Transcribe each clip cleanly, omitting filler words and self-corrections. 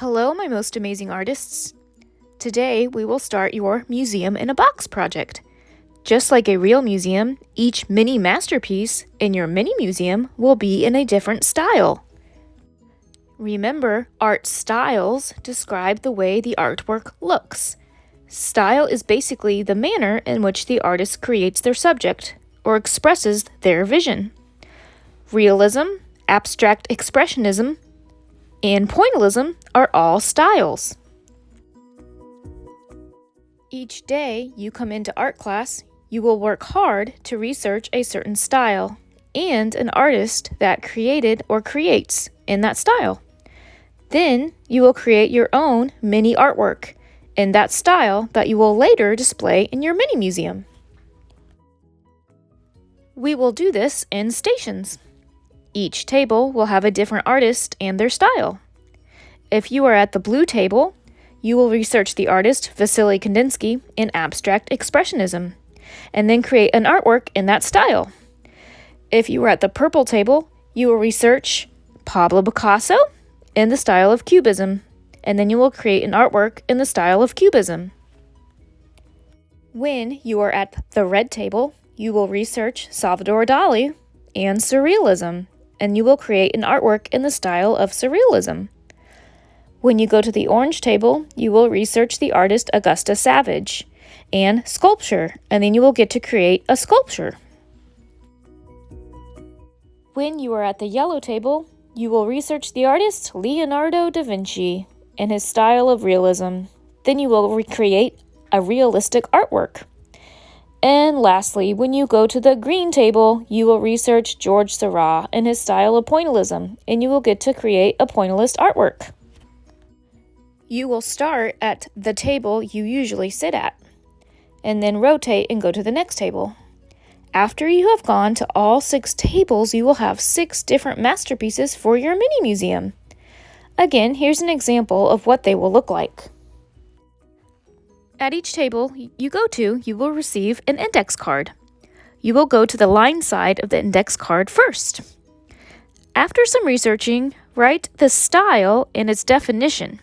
Hello, my most amazing artists. Today, we will start your Museum in a Box project. Just like a real museum, each mini masterpiece in your mini museum will be in a different style. Remember, art styles describe the way the artwork looks. Style is basically the manner in which the artist creates their subject or expresses their vision. Realism, abstract expressionism, and pointillism are all styles. Each day you come into art class, you will work hard to research a certain style and an artist that created or creates in that style. Then you will create your own mini artwork in that style that you will later display in your mini museum. We will do this in stations. Each table will have a different artist and their style. If you are at the blue table, you will research the artist Vasily Kandinsky in abstract expressionism, and then create an artwork in that style. If you are at the purple table, you will research Pablo Picasso in the style of Cubism, and then you will create an artwork in the style of Cubism. When you are at the red table, you will research Salvador Dali and Surrealism, and you will create an artwork in the style of Surrealism. When you go to the orange table, you will research the artist Augusta Savage and sculpture, and then you will get to create a sculpture. When you are at the yellow table, you will research the artist Leonardo da Vinci and his style of realism. Then you will recreate a realistic artwork. And lastly, when you go to the green table, you will research George Seurat and his style of pointillism, and you will get to create a pointillist artwork. You will start at the table you usually sit at, and then rotate and go to the next table. After you have gone to all 6 tables, you will have 6 different masterpieces for your mini museum. Again, here's an example of what they will look like. At each table you go to, you will receive an index card. You will go to the line side of the index card first. After some researching, write the style and its definition.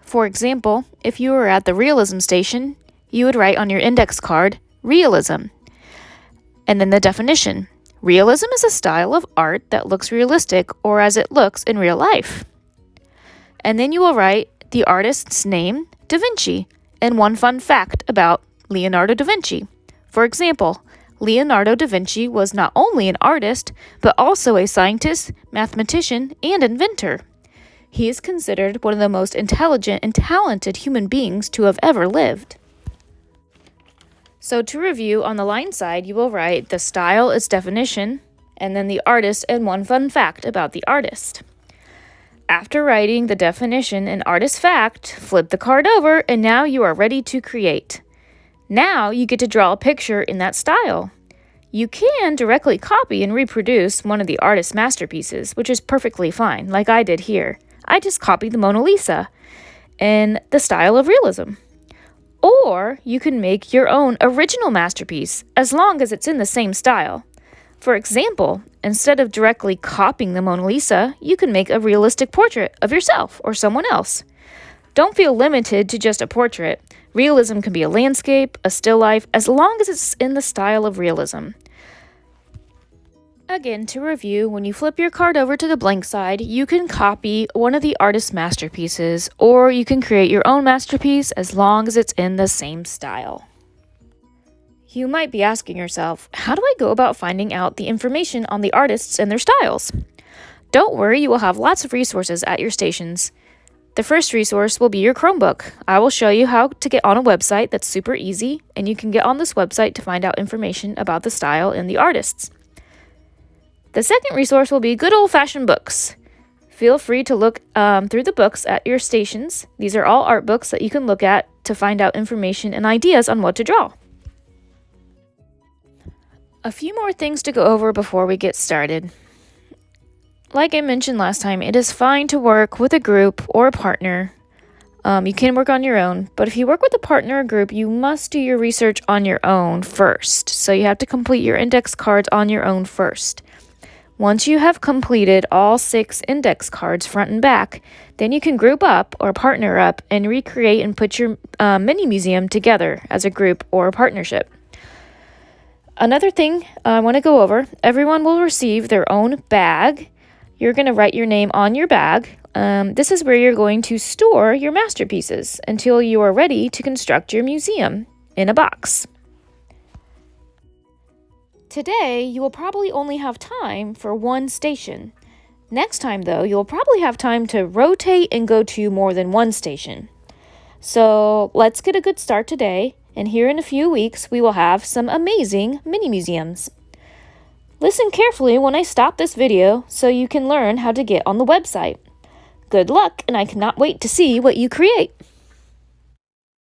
For example, if you were at the realism station, you would write on your index card, realism. And then the definition. Realism is a style of art that looks realistic or as it looks in real life. And then you will write the artist's name, Da Vinci, and one fun fact about Leonardo da Vinci. For example, Leonardo da Vinci was not only an artist, but also a scientist, mathematician, and inventor. He is considered one of the most intelligent and talented human beings to have ever lived. So to review, on the line side, you will write the style, its definition, and then the artist and one fun fact about the artist. After writing the definition and artist fact, flip the card over, and now you are ready to create. Now you get to draw a picture in that style. You can directly copy and reproduce one of the artist's masterpieces, which is perfectly fine, like I did here. I just copied the Mona Lisa in the style of realism. Or you can make your own original masterpiece, as long as it's in the same style. For example, instead of directly copying the Mona Lisa, you can make a realistic portrait of yourself or someone else. Don't feel limited to just a portrait. Realism can be a landscape, a still life, as long as it's in the style of realism. Again, to review, when you flip your card over to the blank side, you can copy one of the artist's masterpieces, or you can create your own masterpiece as long as it's in the same style. You might be asking yourself, how do I go about finding out the information on the artists and their styles? Don't worry, you will have lots of resources at your stations. The first resource will be your Chromebook. I will show you how to get on a website that's super easy, and you can get on this website to find out information about the style and the artists. The second resource will be good old-fashioned books. Feel free to look through the books at your stations. These are all art books that you can look at to find out information and ideas on what to draw. A few more things to go over before we get started. Like I mentioned last time, it is fine to work with a group or a partner. You can work on your own, but if you work with a partner or group, you must do your research on your own first. So you have to complete your index cards on your own first. Once you have completed all 6 index cards front and back, then you can group up or partner up and recreate and put your mini museum together as a group or a partnership. Another thing I want to go over, everyone will receive their own bag. You're going to write your name on your bag. This is where you're going to store your masterpieces until you are ready to construct your museum in a box. Today, you will probably only have time for one station. Next time, though, you'll probably have time to rotate and go to more than one station. So let's get a good start today, and here in a few weeks, we will have some amazing mini museums. Listen carefully when I stop this video so you can learn how to get on the website. Good luck, and I cannot wait to see what you create.